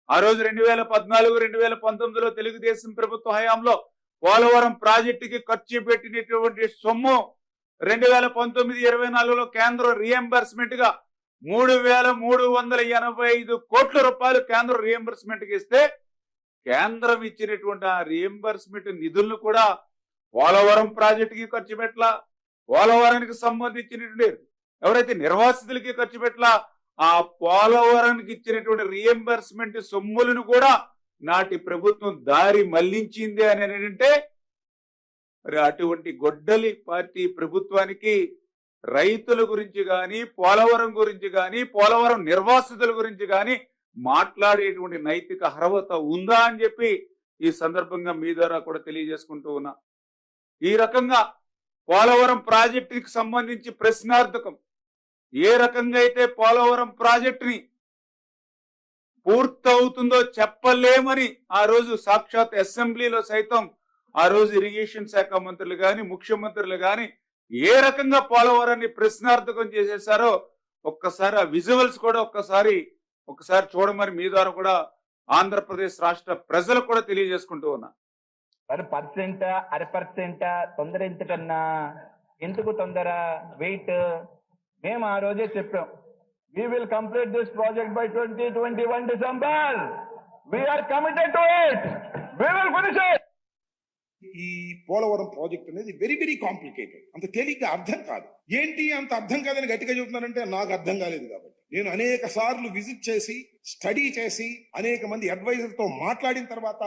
ఆ రోజు 2014, 2019లో తెలుగుదేశం ప్రభుత్వ హయాంలో పోలవరం ప్రాజెక్టుకి ఖర్చు పెట్టినటువంటి సొమ్ము 2019-24లో కేంద్రం రీఎంబర్స్మెంట్ గా 3,385 కోట్ల రూపాయలు కేంద్రం రీఎంబర్స్మెంట్ కి ఇస్తే కేంద్రం ఇచ్చినటువంటి ఆ రీఎంబర్స్మెంట్ నిధులను కూడా పోలవరం ప్రాజెక్టుకి ఖర్చు పెట్టలా, పోలవరానికి సంబంధించినటువంటి ఎవరైతే నిర్వాసితులకి ఖర్చు పెట్టలా, ఆ పోలవరానికి ఇచ్చినటువంటి రీఎంబర్స్మెంట్ సొమ్ములను కూడా నాటి ప్రభుత్వం దారి మళ్లించింది అని అంటే మరి అటువంటి గొడ్డలి పార్టీ ప్రభుత్వానికి రైతుల గురించి కానీ పోలవరం గురించి కానీ పోలవరం నిర్వాసితుల గురించి కానీ మాట్లాడేటువంటి నైతిక అర్హత ఉందా అని చెప్పి ఈ సందర్భంగా మీ ద్వారా కూడా తెలియజేసుకుంటూ ఉన్నా. ఈ రకంగా పోలవరం ప్రాజెక్టుకి సంబంధించి ప్రశ్నార్థకం ఏ రకంగా అయితే పోలవరం ప్రాజెక్టుని పూర్తవుతుందో చెప్పలేమని ఆ రోజు సాక్షాత్ అసెంబ్లీలో సైతం ఆ రోజు ఇరిగేషన్ శాఖ మంత్రులు కానీ ముఖ్యమంత్రులు కానీ ఏ రకంగా పోలవరాన్ని ప్రశ్నార్థకం చేసేసారో ఒక్కసారి ఆ విజువల్స్ కూడా ఒక్కసారి చూడమని మీ ద్వారా కూడా ఆంధ్రప్రదేశ్ రాష్ట్ర ప్రజలకు కూడా తెలియజేసుకుంటూ ఉన్నా. 1%, 1/2% తొందర ఎంతకన్నా, ఎందుకు తొందర, వెయిట్? మేము ఆ రోజే చెప్పాం, we will complete this project by 2021 December. We are committed to it. We will finish it. ఈ పోలవరం ప్రాజెక్ట్ అనేది వెరీ వెరీ కాంప్లికేటెడ్, అంత తేలిగ్గా అర్థం కాదు. ఏంటి అంత అర్థం కాదని గట్టిగా చెబుతున్నానంటే నాకు అర్థం కాలేదు కాబట్టి నేను అనేక సార్లు విజిట్ చేసి స్టడీ చేసి అనేక మంది అడ్వైజర్తో మాట్లాడిన తర్వాత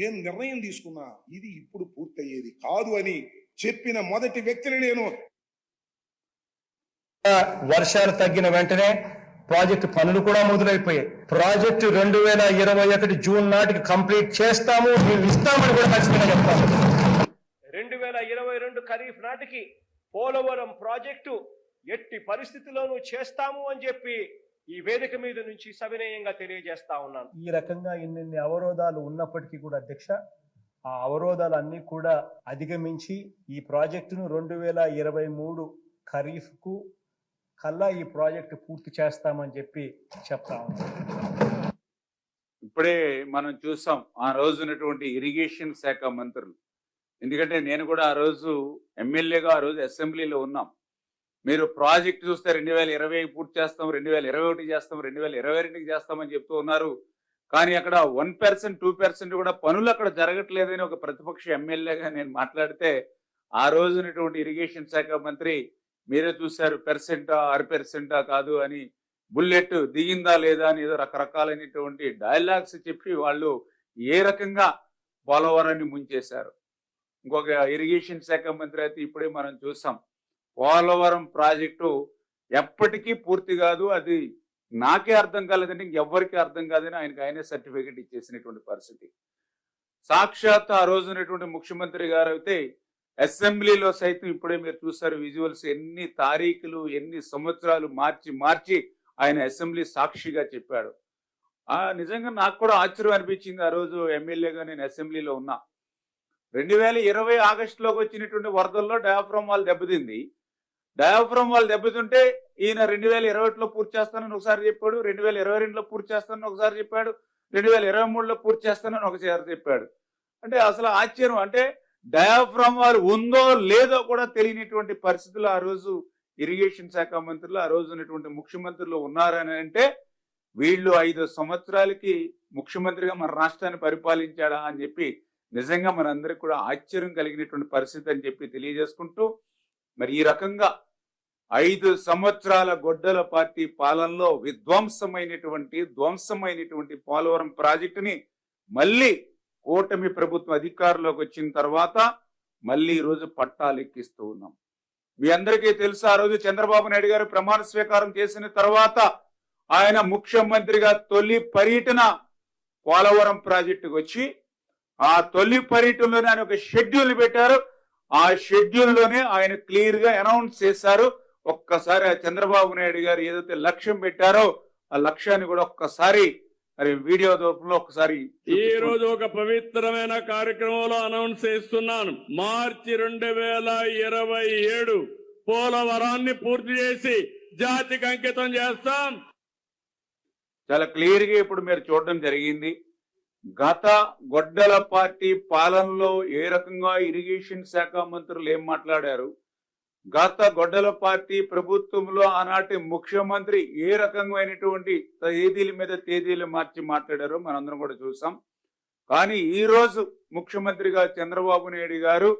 నేను నిర్ణయం తీసుకున్నా, ఇది ఇప్పుడు పూర్తయ్యేది కాదు అని చెప్పిన మొదటి వ్యక్తిని నేను. వర్షాలు తగ్గిన వెంటనే ప్రాజెక్టు పనులు కూడా మొదలైపోయాయి. ప్రాజెక్టు 2021 జూన్ నాటికి కంప్లీట్ చేస్తాము, మేము ఇస్తామని కూడా ఖచ్చితంగా చెప్తాము. 2022 ఖరీఫ్ నాటికి పోలవరం ప్రాజెక్టు ఎట్టి పరిస్థితిలోనూ చేస్తాము అని చెప్పి ఈ వేదిక మీద నుంచి సవినయంగా తెలియజేస్తా ఉన్నాను. ఈ రకంగా ఇన్ని అవరోధాలు ఉన్నప్పటికీ కూడా అధ్యక్ష, ఆ అవరోధాలన్నీ కూడా అధిగమించి ఈ ప్రాజెక్టును 2023 ఖరీఫ్ కు కల్లా ఈ ప్రాజెక్టు పూర్తి చేస్తామని చెప్పి చెప్తా ఉన్నాం. ఇప్పుడే మనం చూసాం ఆ రోజు ఉన్నటువంటి ఇరిగేషన్ శాఖ మంత్రులు, ఎందుకంటే నేను కూడా ఆ రోజు ఎమ్మెల్యేగా ఆ రోజు అసెంబ్లీలో ఉన్నాం. మీరు ప్రాజెక్ట్ చూస్తే 2020 పూర్తి చేస్తాం, 2021 చేస్తాం, 2022 చేస్తామని చెప్తూ ఉన్నారు. కానీ అక్కడ 1%, 2% కూడా పనులు అక్కడ జరగట్లేదని ఒక ప్రతిపక్ష ఎమ్మెల్యేగా నేను మాట్లాడితే ఆ రోజునటువంటి ఇరిగేషన్ శాఖ మంత్రి మీరే చూశారు, 1% కాదు అని, బుల్లెట్ దిగిందా లేదా అని ఏదో రకరకాలైనటువంటి డైలాగ్స్ చెప్పి వాళ్ళు ఏ రకంగా పోలవరాన్ని ముంచేశారు. ఇంకొక ఇరిగేషన్ శాఖ మంత్రి అయితే ఇప్పుడే మనం చూసాం, పోలవరం ప్రాజెక్టు ఎప్పటికీ పూర్తి కాదు, అది నాకే అర్థం కాలేదంటే ఇంకెవ్వరికీ అర్థం కాదని ఆయనే సర్టిఫికెట్ ఇచ్చేసినటువంటి పరిస్థితి. సాక్షాత్ ఆ రోజు ఉన్నటువంటి ముఖ్యమంత్రి గారు అయితే అసెంబ్లీలో సైతం ఇప్పుడే మీరు చూస్తారు విజువల్స్, ఎన్ని తారీఖులు ఎన్ని సంవత్సరాలు మార్చి ఆయన అసెంబ్లీ సాక్షిగా చెప్పాడు. నిజంగా నాకు కూడా ఆశ్చర్యం అనిపించింది. ఆ రోజు ఎమ్మెల్యేగా నేను అసెంబ్లీలో ఉన్నా. 2020 ఆగస్టులోకి వచ్చినటువంటి వరదల్లో డయాఫ్రమ్ వాల్ దెబ్బతింది. డయాఫ్రమ్ వాల్ దెబ్బతింటే ఈయన 2021లో పూర్తి చేస్తానని ఒకసారి చెప్పాడు, 2022లో పూర్తి చేస్తానని ఒకసారి చెప్పాడు, 2023లో పూర్తి చేస్తానని ఒకసారి చెప్పాడు. అంటే అసలు ఆశ్చర్యం, అంటే డయాఫ్రమ్ వాల్ ఉందో లేదో కూడా తెలియనటువంటి పరిస్థితులు ఆ రోజు ఇరిగేషన్ శాఖ మంత్రులు, ఆ రోజు ఉన్నటువంటి ముఖ్యమంత్రులు ఉన్నారని అంటే వీళ్ళు 5 సంవత్సరాలకి ముఖ్యమంత్రిగా మన రాష్ట్రాన్ని పరిపాలించాడా అని చెప్పి నిజంగా మనందరికి కూడా ఆశ్చర్యం కలిగినటువంటి పరిస్థితి అని చెప్పి తెలియజేసుకుంటూ, మరి ఈ రకంగా 5 సంవత్సరాల గొడ్డల పార్టీ పాలనలో ధ్వంసమైనటువంటి పోలవరం ప్రాజెక్టుని మళ్ళీ కూటమి ప్రభుత్వం అధికారంలోకి వచ్చిన తర్వాత మళ్ళీ ఈ రోజు పట్టాలు ఎక్కిస్తూ ఉన్నాం. మీ అందరికీ తెలుసు, ఆ రోజు చంద్రబాబు నాయుడు గారు ప్రమాణ స్వీకారం చేసిన తర్వాత ఆయన ముఖ్యమంత్రిగా తొలి పర్యటన పోలవరం ప్రాజెక్టుకు వచ్చి ఆ తొలి పర్యటనలోనే ఆయన ఒక షెడ్యూల్ పెట్టారు. ఆ షెడ్యూల్లోనే ఆయన క్లియర్ గా అనౌన్స్ చేశారు. ఒక్కసారి ఆ చంద్రబాబు నాయుడు గారు ఏదైతే లక్ష్యం పెట్టారో ఆ లక్ష్యాన్ని కూడా ఒక్కసారి మరి వీడియో రూపంలో ఒకసారి ఈ రోజు ఒక పవిత్రమైన కార్యక్రమంలో అనౌన్స్ చేస్తున్నాను. మార్చి 2027 పోలవరాన్ని పూర్తి చేసి జాతికి అంకితం చేస్తాం. చాలా క్లియర్గా ఇప్పుడు మీరు చూడడం జరిగింది. గత గొడ్డల పార్టీ పాలనలో ఏ రకంగా ఇరిగేషన్ శాఖ మంత్రులు ఏం మాట్లాడారు, గత గొడ్డల పార్టీ ప్రభుత్వంలో ఆనాటి ముఖ్యమంత్రి ఏ రకమైనటువంటి తేదీల మీద తేదీలు మార్చి మాట్లాడారో మనందరం కూడా చూసాం. కానీ ఈ రోజు ముఖ్యమంత్రిగా చంద్రబాబు నాయుడు గారు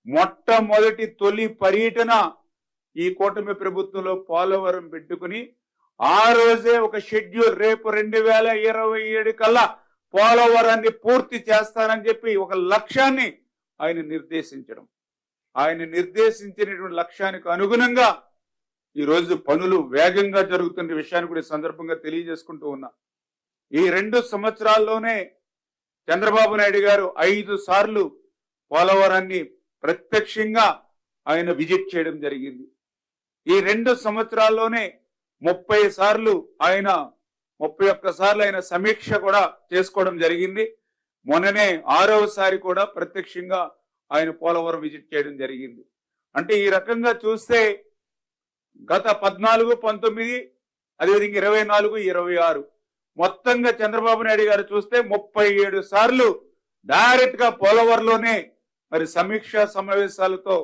మొట్టమొదటి తొలి పర్యటన ఈ కూటమి ప్రభుత్వంలో పోలవరం పెట్టుకుని ఆ రోజే ఒక షెడ్యూల్ రేపు 2027 కల్లా పోలవరాన్ని పూర్తి చేస్తానని చెప్పి ఒక లక్ష్యాన్ని ఆయన నిర్దేశించడం, ఆయన నిర్దేశించినటువంటి లక్ష్యానికి అనుగుణంగా ఈరోజు పనులు వేగంగా జరుగుతున్న విషయాన్ని కూడా ఈ సందర్భంగా తెలియజేసుకుంటూ ఉన్నా. ఈ 2 సంవత్సరాల్లోనే చంద్రబాబు నాయుడు గారు 5 సార్లు పోలవరాన్ని ప్రత్యక్షంగా ఆయన విజిట్ చేయడం జరిగింది. ఈ 2 సంవత్సరాల్లోనే 30 సార్లు ఆయన 31 సార్లు ఆయన సమీక్ష కూడా చేసుకోవడం జరిగింది. మొన్ననే 6వసారి కూడా ప్రత్యక్షంగా ఆయన పోలవరం విజిట్ చేయడం జరిగింది. అంటే ఈ రకంగా చూస్తే గత 14, 19 అదేవిధంగా 24, 26 మొత్తంగా చంద్రబాబు నాయుడు గారు చూస్తే 37 సార్లు డైరెక్ట్ గా పోలవరంలోనే మరి సమీక్షా సమావేశాలతో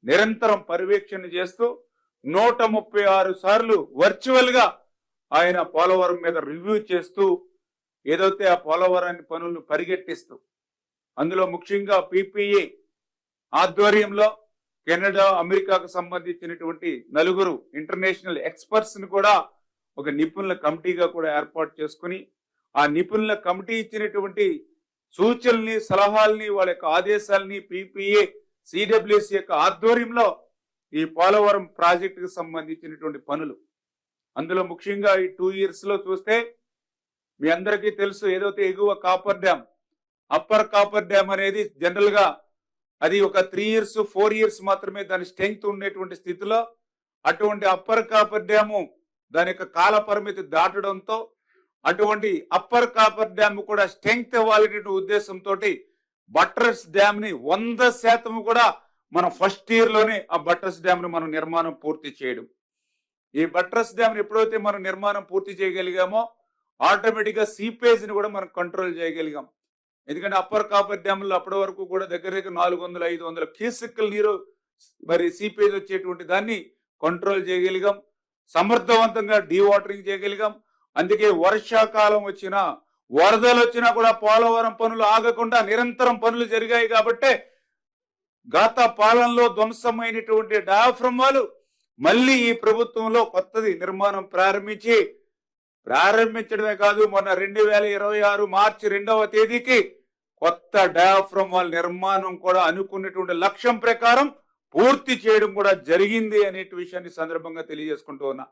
నిరంతరం పర్యవేక్షణ చేస్తూ 136 సార్లు వర్చువల్ గా ఆయన పోలవరం మీద రివ్యూ చేస్తూ ఏదైతే ఆ పోలవరాన్ని పనులను పరిగెట్టిస్తూ, అందులో ముఖ్యంగా PPA ఆధ్వర్యంలో కెనడా, అమెరికాకు సంబంధించినటువంటి 4 ఇంటర్నేషనల్ ఎక్స్పర్ట్స్ ని కూడా ఒక నిపుణుల కమిటీగా కూడా ఏర్పాటు చేసుకుని ఆ నిపుణుల కమిటీ ఇచ్చినటువంటి సూచనల్ని, సలహాలని, వాళ్ళ యొక్క ఆదేశాలని PPA CWC యొక్క ఆధ్వర్యంలో ఈ పోలవరం ప్రాజెక్టుకు సంబంధించినటువంటి పనులు, అందులో ముఖ్యంగా ఈ 2 years లో చూస్తే మీ అందరికీ తెలుసు, ఏదైతే ఎగువ copper dam, upper coffer dam అనేది జనరల్ గా అది ఒక 3 years, 4 years మాత్రమే దాని స్ట్రెంగ్త్ ఉండేటువంటి స్థితిలో అటువంటి అప్పర్ కాపర్ డ్యాము దాని యొక్క కాల పరిమితి దాటడంతో అటువంటి అప్పర్ కాపర్ డ్యామ్ కూడా స్ట్రెంగ్త్ ఇవ్వాలనే ఉద్దేశంతో బట్రస్ డ్యామ్ ని 100% కూడా మన ఫస్ట్ ఇయర్ లోనే ఆ బట్రస్ డ్యామ్ ని మనం నిర్మాణం పూర్తి చేయడం. ఈ బట్రస్ డ్యామ్ ఎప్పుడైతే మనం నిర్మాణం పూర్తి చేయగలిగామో ఆటోమేటిక్ గా సీపేజ్ ని కూడా మనం కంట్రోల్ చేయగలిగాం. ఎందుకంటే అప్పర్ కాపర్ డ్యామ్ లో అప్పటి వరకు కూడా దగ్గర 400-500 క్యూసెక్కుల నీరు మరి సీపేజ్ వచ్చేటువంటి దాన్ని కంట్రోల్ చేయగలిగాం, సమర్థవంతంగా డీవాటరింగ్ చేయగలిగాం. అందుకే వర్షాకాలం వచ్చినా, వరదలు వచ్చినా కూడా పోలవరం పనులు ఆగకుండా నిరంతరం పనులు జరిగాయి. కాబట్టే గత పాలనలో ధ్వంసమైనటువంటి డయాఫ్రమాలు మళ్ళీ ఈ ప్రభుత్వంలో కొత్తది నిర్మాణం ప్రారంభించడమే కాదు, మొన్న 2026 మార్చి 2వ తేదీకి కొత్త డయాఫ్రమాల్ నిర్మాణం కూడా అనుకున్నటువంటి లక్ష్యం ప్రకారం పూర్తి చేయడం కూడా జరిగింది అనే విషయాన్ని సందర్భంగా తెలియజేసుకుంటూ ఉన్నా.